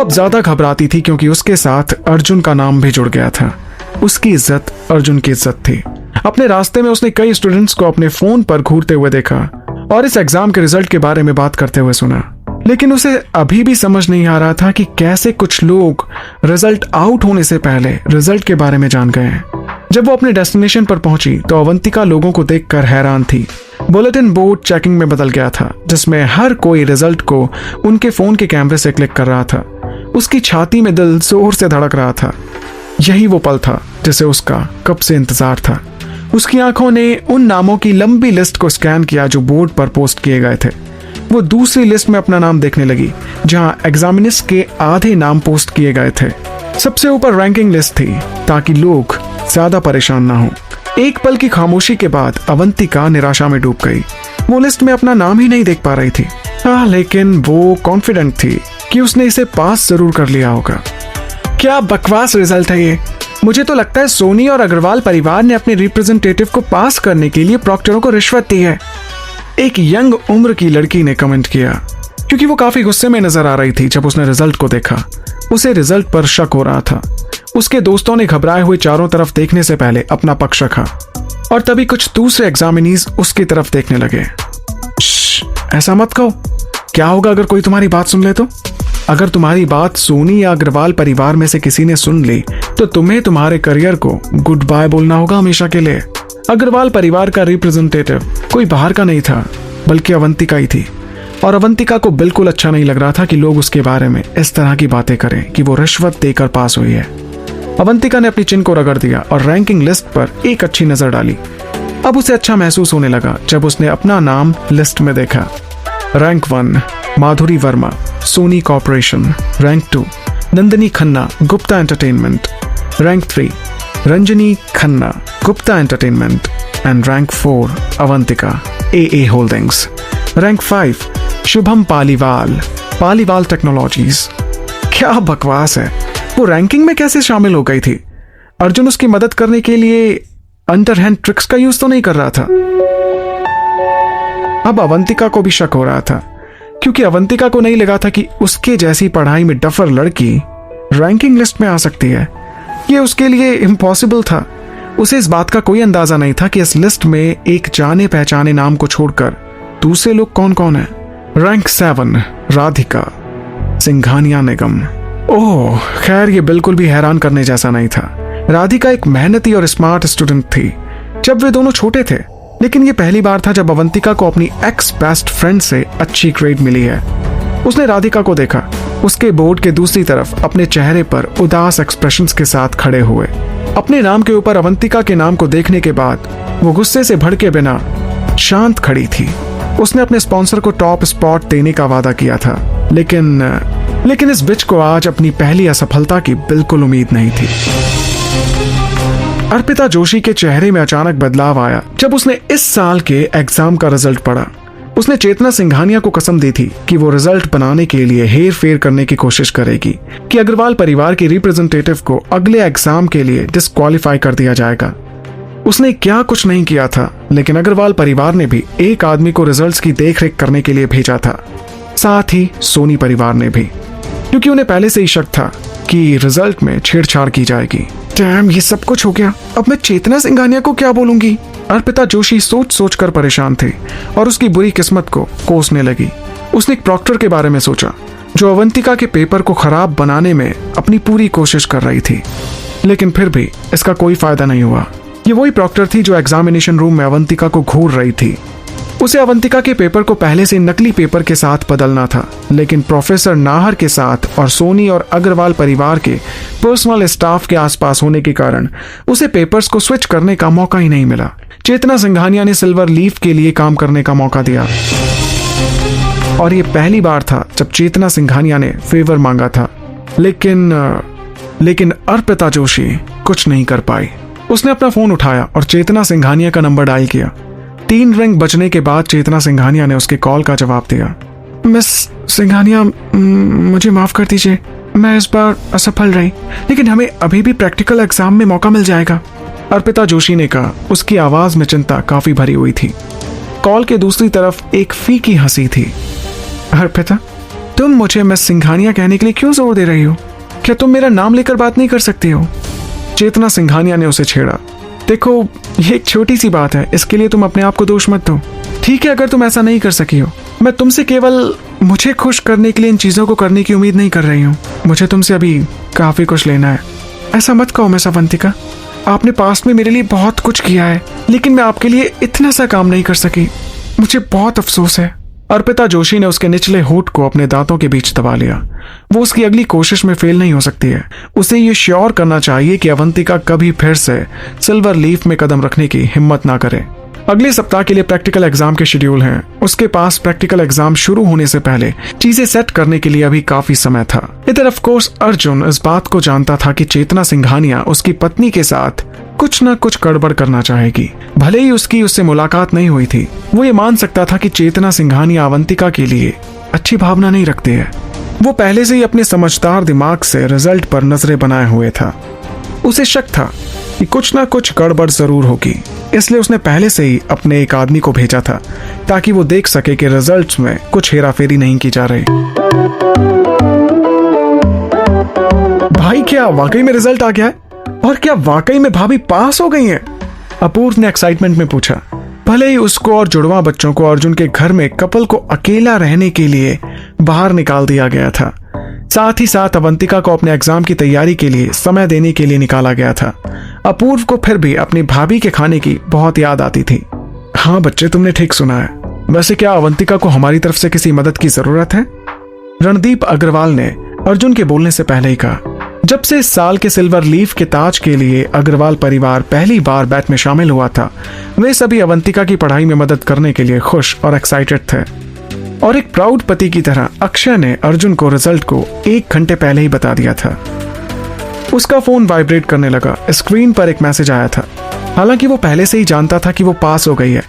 अब ज्यादा घबराती थी क्योंकि उसके साथ अर्जुन का नाम भी जुड़ गया था। उसकी इज्जत अर्जुन की इज्जत थी। अपने रास्ते में उसने कई स्टूडेंट्स को अपने फोन पर घूरते हुए देखा और इस एग्जाम के रिजल्ट के बारे में बात करते हुए सुना, लेकिन उसे अभी भी समझ नहीं आ रहा था कि कैसे कुछ लोग रिजल्ट आउट होने से पहले रिजल्ट के बारे में जान गए हैं। जब वो अपने डेस्टिनेशन पर पहुंची तो अवंतिका लोगों को देखकर हैरान थी। बुलेटिन बोर्ड चेकिंग में बदल गया था, जिसमें हर कोई रिजल्ट को उनके फोन के कैमरे से क्लिक कर रहा था। उसकी छाती में दिल जोर से धड़क रहा था। यही वो पल था जिसे उसका कब से इंतजार था। उसकी आंखों ने उन नामों की लंबी लिस्ट को स्कैन किया जो बोर्ड पर पोस्ट किए गए थे। वो दूसरी लिस्ट में अपना नाम देखने लगी, जहां एग्जामिनर्स के आधे नाम पोस्ट किए गए थे। सबसे ऊपर रैंकिंग लिस्ट थी ताकि लोग ज्यादा परेशान ना हो। एक पल की खामोशी के बाद अवंतिका निराशा में डूब गई। वो लिस्ट में अपना नाम ही नहीं देख पा रही थी। लेकिन वो कॉन्फिडेंट थी कि उसने इसे पास जरूर कर लिया होगा। क्या बकवास रिजल्ट है ये। मुझे तो लगता है सोनी और अग्रवाल परिवार ने अपने रिप्रेजेंटेटिव को पास करने के लिए प्रॉक्टरों को रिश्वत दी है, एक यंग उम्र की लड़की ने कमेंट किया, क्योंकि वो काफी गुस्से में नजर आ रही थी। जब उसने रिजल्ट को देखा, उसे रिजल्ट पर शक हो रहा था। उसके दोस्तों ने घबराए हुए चारों तरफ देखने से पहले अपना पक्ष रखा और तभी कुछ दूसरे एग्जामिनीज उसकी तरफ देखने लगे। ऐसा मत कहो, क्या होगा अगर कोई तुम्हारी बात सुन ले तो? अगर तुम्हारी बात सोनी या अग्रवाल परिवार में से किसी ने सुन ली तो तुम्हें तुम्हारे करियर को गुड बाय बोलना होगा हमेशा के लिए। अग्रवाल परिवार का रिप्रेजेंटेटिव कोई बाहर का नहीं था, बल्कि अवंतिका ही थी। और अवंतिका को बिल्कुल अच्छा नहीं लग रहा था कि लोग उसके बारे में इस तरह की बातें करें कि वो रिश्वत देकर पास हुई है। अवंतिका ने अपनी चिन को रगड़ दिया और रैंकिंग लिस्ट पर एक अच्छी नजर डाली। अब उसे अच्छा महसूस होने लगा जब उसने अपना नाम लिस्ट में देखा। Rank 1 Madhuri Verma, Sony corporation. Rank 2 Nandini Khanna, Gupta entertainment. Rank 3 Ranjani Khanna, Gupta entertainment. And rank 4 Avantika, AA holdings. Rank 5 Shubham Paliwal, Paliwal technologies. क्या बकवास है, वो रैंकिंग में कैसे शामिल हो गई थी? अर्जुन उसकी मदद करने के लिए अंडरहैंड ट्रिक्स का यूज तो नहीं कर रहा था? अब अवंतिका को भी शक हो रहा था, क्योंकि अवंतिका को नहीं लगा था कि उसके जैसी पढ़ाई में डफर लड़की रैंकिंग लिस्ट में आ सकती है। यह उसके लिए इम्पॉसिबल था। उसे इस बात का कोई अंदाजा नहीं था कि इस लिस्ट में एक जाने पहचाने नाम को छोड़कर दूसरे लोग कौन कौन है। रैंक 7 राधिका सिंघानिया निगम। ओह खैर, ये बिल्कुल भी हैरान करने जैसा नहीं था। राधिका एक मेहनती और स्मार्ट स्टूडेंट थी जब वे दोनों छोटे थे, लेकिन ये पहली बार था जब अवंतिका को अपनी एक्स बेस्ट फ्रेंड से अच्छी ग्रेड मिली है। उसने राधिका को देखा, उसके बोर्ड के दूसरी तरफ अपने चेहरे पर उदास एक्सप्रेशंस के साथ खड़े हुए। अपने नाम के ऊपर अवंतिका के नाम को देखने के बाद वो गुस्से से भड़के बिना शांत खड़ी थी। उसने अपने स्पॉन्सर को टॉप स्पॉट देने का वादा किया था, लेकिन इस बिच को आज अपनी पहली असफलता की बिल्कुल उम्मीद नहीं थी। अर्पिता जोशी के चेहरे में अचानक बदलाव आया जब उसने इस साल के एग्जाम का रिजल्ट पढ़ा। उसने चेतना सिंघानिया को कसम दी थी कि वो रिजल्ट बनाने के लिए हेर फेर करने की कोशिश करेगी, कि अग्रवाल परिवार के रिप्रेजेंटेटिव को अगले एग्जाम के लिए डिस्क्वालीफाई कर दिया जाएगा। उसने क्या कुछ नहीं किया था, लेकिन अग्रवाल परिवार ने भी एक आदमी को रिजल्ट्स की देखरेख करने के लिए भेजा था, साथ ही सोनी परिवार ने भी, क्योंकि उन्हें पहले से ही शक था कि रिजल्ट में छेड़छाड़ की जाएगी। डैम, ये सब कुछ हो गया, अब मैं चेतना सिंघानिया को क्या बोलूंगी? अर्पिता जोशी सोच सोच कर परेशान थी और उसकी बुरी किस्मत को कोसने लगी। उसने एक प्रॉक्टर के बारे में सोचा जो अवंतिका के पेपर को खराब बनाने में अपनी पूरी कोशिश कर रही थी, लेकिन फिर भी इसका कोई फायदा नहीं हुआ। ये वही प्रॉक्टर थी जो एग्जामिनेशन रूम में अवंतिका को घूर रही थी। उसे अवंतिका के पेपर को पहले से नकली पेपर के साथ बदलना था, लेकिन प्रोफेसर नाहर के साथ और सोनी और अग्रवाल परिवार के पर्सनल स्टाफ के आसपास होने के कारण उसे पेपर्स को स्विच करने का मौका ही नहीं मिला। चेतना सिंघानिया ने सिल्वर लीफ के लिए काम करने का मौका दिया और ये पहली बार था जब चेतना सिंघानिया ने फेवर मांगा था, लेकिन अर्पिता जोशी कुछ नहीं कर पाई। उसने अपना फोन उठाया और चेतना सिंघानिया का नंबर डायल किया। 3 रिंग बजने के बाद चेतना सिंघानिया ने उसके कॉल का जवाब दिया। मिस सिंघानिया, मुझे माफ कर दीजिए, मैं इस बार असफल रही, लेकिन हमें अभी भी प्रैक्टिकल एग्जाम में मौका मिल जाएगा, अर्पिता जोशी ने कहा। उसकी आवाज में चिंता काफी भरी हुई थी। कॉल के दूसरी तरफ एक फीकी हंसी थी। अर्पिता, तुम मुझे मिस सिंघानिया कहने के लिए क्यों जोर दे रही हो? क्या तुम मेरा नाम लेकर बात नहीं कर सकती हो? चेतना सिंघानिया ने उसे छेड़ा। देखो, ये एक छोटी सी बात है, इसके लिए तुम अपने आप को दोष मत दो। ठीक है, अगर तुम ऐसा नहीं कर सकी हो, मैं तुमसे केवल मुझे खुश करने के लिए इन चीजों को करने की उम्मीद नहीं कर रही हूँ। मुझे तुमसे अभी काफी कुछ लेना है। ऐसा मत कहो मिस अवंतिका, आपने पास्ट में मेरे लिए बहुत कुछ किया है, लेकिन मैं आपके लिए इतना सा काम नहीं कर सकी। मुझे बहुत अफसोस है। अर्पिता जोशी ने उसके निचले होठ को अपने दांतों के बीच दबा लिया। वो उसकी अगली कोशिश में फेल नहीं हो सकती है। उसे ये श्योर करना चाहिए कि अवंतिका कभी फिर से सिल्वर लीफ में कदम रखने की हिम्मत ना करे। अगले सप्ताह के लिए प्रैक्टिकल एग्जाम के शेड्यूल हैं। उसके पास प्रैक्टिकल एग्जाम शुरू होने से पहले चीजें सेट करने के लिए अभी काफी समय था। इधर ऑफ कोर्स अर्जुन इस बात को जानता था कि चेतना सिंघानिया उसकी पत्नी के साथ कुछ न कुछ गड़बड़ करना चाहेगी। भले ही उससे मुलाकात नहीं हुई थी, वो ये मान सकता था कि चेतना सिंघानिया अवंतिका के लिए अच्छी भावना नहीं रखती है। वो पहले से ही अपने समझदार दिमाग से रिजल्ट पर नजरें बनाए हुए था। उसे शक था कि कुछ न कुछ गड़बड़ जरूर होगी, इसलिए उसने पहले से ही अपने एक आदमी को भेजा था ताकि वो देख सके कि रिजल्ट्स में कुछ हेराफेरी नहीं की जा रही। भाई, क्या वाकई में रिजल्ट आ गया है? और क्या वाकई में भाभी पास हो गई हैं? अपूर्व ने एक्साइटमेंट में पूछा। भले ही उसको और जुड़वा बच्चों को अर्जुन के घर में कपल को अकेला रहने के लिए बाहर निकाल दिया गया था, साथ ही साथ अवंतिका को अपने एग्जाम की तैयारी के लिए समय देने के लिए निकाला गया था। अपूर्व को फिर भी अपनी भाभी के खाने की बहुत याद आती थी। हाँ बच्चे, तुमने ठीक सुना है। वैसे क्या अवंतिका को हमारी तरफ से किसी मदद की जरूरत है? रणदीप अग्रवाल ने अर्जुन के बोलने से पहले ही कहा। जब से इस साल के सिल्वर लीफ के ताज के लिए अग्रवाल परिवार पहली बार बैच में शामिल हुआ था, वे सभी अवंतिका की पढ़ाई में मदद करने के लिए खुश और एक्साइटेड थे। और एक प्राउड पति की तरह अक्षय ने अर्जुन को रिजल्ट को 1 घंटे पहले ही बता दिया था। उसका फोन वाइब्रेट करने लगा। स्क्रीन पर एक मैसेज आया था। हालांकि वो पहले से ही जानता था कि वो पास हो गई है।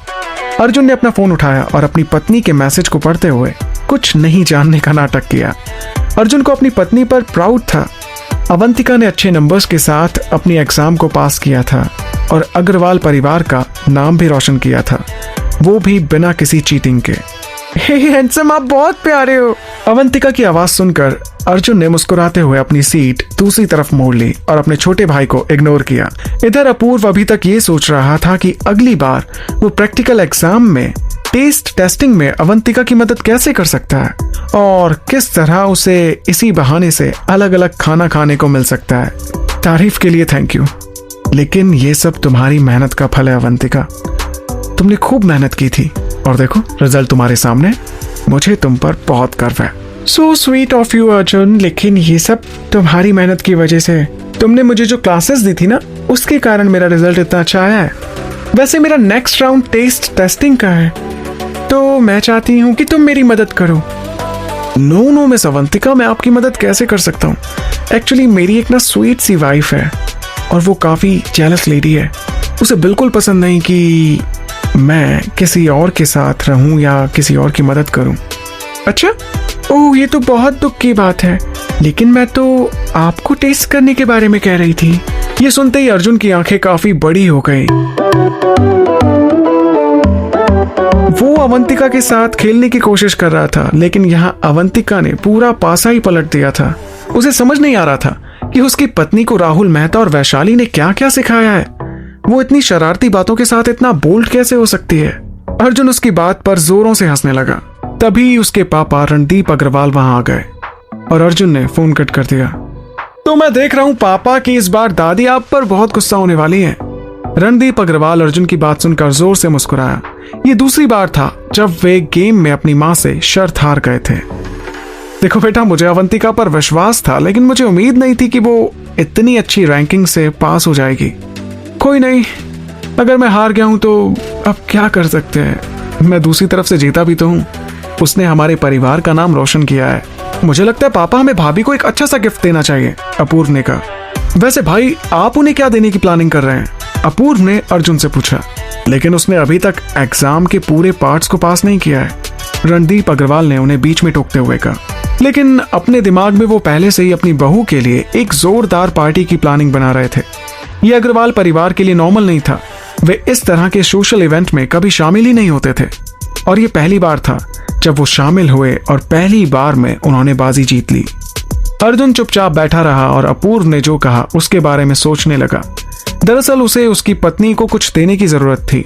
अर्जुन ने अपना फोन उठाया और अपनी पत्नी के मैसेज को पढ़ते हुए कुछ नहीं जानने का नाटक किया। अर्जुन को अपनी पत्नी पर प्राउड था। अवंतिका ने अच्छे नंबर्स के साथ अपनी एग्जाम को पास किया था और अग्रवाल परिवार का नाम भी रोशन किया था, वो भी बिना किसी चीटिंग के। हे हैंडसम, आप बहुत प्यारे हो। अवंतिका की आवाज सुनकर अर्जुन ने मुस्कुराते हुए अपनी सीट दूसरी तरफ मोड़ ली और अपने छोटे भाई को इग्नोर किया। इधर अपूर्व अभी तक ये सोच रहा था कि अगली बार वो प्रैक्टिकल एग्जाम में टेस्टिंग में अवंतिका की मदद कैसे कर सकता है और किस तरह उसे इसी बहाने से अलग अलग खाना खाने को मिल सकता है। तारीफ के लिए थैंक यू, लेकिन ये सब तुम्हारी मेहनत का फल है अवंतिका। तुमने खूब मेहनत की थी और देखो रिजल्ट तुम्हारे सामने। मुझे तुम पर बहुत गर्व है। So sweet of you Arjun, लेकिन ये सब तुम्हारी मेहनत की वजह से। तुमने मुझे जो क्लासेस दी थी ना, उसके कारण मेरा रिजल्ट इतना अच्छा आया है। वैसे मेरा नेक्स्ट राउंड टेस्टिंग का है, तो मैं चाहती हूँ कि तुम मेरी मदद करो। नो मिस अवंतिका, मैं आपकी मदद कैसे कर सकता हूँ? एक्चुअली मेरी एक ना स्वीट सी वाइफ है और वो काफी जेलस लेडी है। उसे बिल्कुल पसंद नहीं कि मैं किसी और के साथ रहूं या किसी और की मदद करूं। अच्छा, ओह ये तो बहुत दुख की बात है, लेकिन मैं तो आपको टेस्ट करने के बारे में कह रही थी। ये सुनते ही अर्जुन की आंखें काफी बड़ी हो गई। वो अवंतिका के साथ खेलने की कोशिश कर रहा था, लेकिन यहाँ अवंतिका ने पूरा पासा ही पलट दिया था। उसे समझ नहीं आ रहा था कि उसकी पत्नी को राहुल मेहता और वैशाली ने क्या क्या सिखाया है। वो इतनी शरारती बातों के साथ इतना बोल्ड कैसे हो सकती है? अर्जुन उसकी बात पर जोरों से हंसने लगा। तभी उसके पापा रणदीप अग्रवाल वहां आ गए और अर्जुन ने फोन कट कर दिया। तो मैं देख रहा हूं पापा कि इस बार दादी आप पर बहुत गुस्सा होने वाली है। रणदीप अग्रवाल अर्जुन की बात सुनकर जोर से मुस्कुराया। ये दूसरी बार था जब वे गेम में अपनी मां से शर्त हार गए थे। देखो बेटा, मुझे अवंतिका पर विश्वास था, लेकिन मुझे उम्मीद नहीं थी कि वो इतनी अच्छी रैंकिंग से पास हो जाएगी। कोई नहीं, अगर मैं हार गया हूं तो अब क्या कर सकते हैं। मैं दूसरी तरफ से जीता भी तो हूं। उसने हमारे परिवार का नाम रोशन किया है। मुझे लगता है पापा हमें भाभी को एक अच्छा सा गिफ्ट देना चाहिए, अपूर्व ने कहा। वैसे भाई, आप उन्हें क्या देने की प्लानिंग कर रहे हैं? अपूर्व ने अर्जुन से पूछा। लेकिन उसने अभी तक एग्जाम के पूरे पार्ट्स को पास नहीं किया है, रणदीप अग्रवाल ने उन्हें बीच में टोकते हुए कहा। लेकिन अपने दिमाग में वो पहले से ही अपनी बहू के लिए एक जोरदार पार्टी की प्लानिंग बना रहे थे। ये अग्रवाल परिवार के लिए नॉर्मल नहीं था। वे इस तरह के सोशल इवेंट में कभी शामिल ही नहीं होते थे और ये पहली बार था जब वो शामिल हुए और पहली बार में उन्होंने बाजी जीत ली। अर्जुन चुपचाप बैठा रहा और अपूर्व ने जो कहा उसके बारे में सोचने लगा। दरअसल उसे उसकी पत्नी को कुछ देने की जरूरत थी।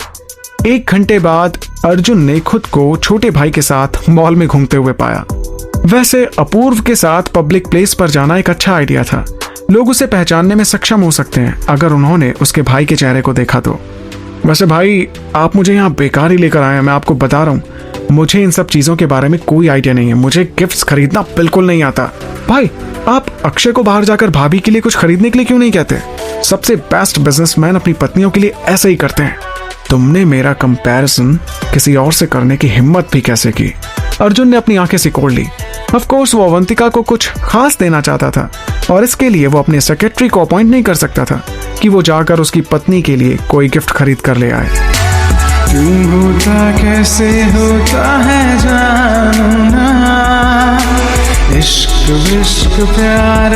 1 घंटे बाद अर्जुन ने खुद को छोटे भाई के साथ मॉल में घूमते हुए पाया। वैसे अपूर्व के साथ पब्लिक प्लेस पर जाना एक अच्छा आइडिया था। लोग उसे पहचानने में सक्षम हो सकते हैं अगर उन्होंने उसके भाई के चेहरे को देखा तो। वैसे भाई, आप मुझे यहाँ बेकार ही लेकर आए हैं, मैं आपको बता रहा हूँ। मुझे इन सब चीजों के बारे में कोई आइडिया नहीं है। मुझे गिफ्ट्स खरीदना बिल्कुल नहीं आता। भाई, आप अक्षय को बाहर जाकर भाभी के लिए कुछ खरीदने के लिए क्यों नहीं कहते? सबसे बेस्ट बिजनेसमैन अपनी पत्नियों के लिए ऐसे ही करते हैं। तुमने मेरा कंपैरिजन किसी और से करने की हिम्मत भी कैसे की? अर्जुन ने अपनी आंखें सिकोड़ ली। ऑफ कोर्स वो अवंतिका को कुछ खास देना चाहता था और इसके लिए वो अपने सेक्रेटरी को अपॉइंट नहीं कर सकता था कि वो जाकर उसकी पत्नी के लिए कोई गिफ्ट खरीद कर ले आए। क्यों होता कैसे होता है जानना, इश्क विश्क प्यार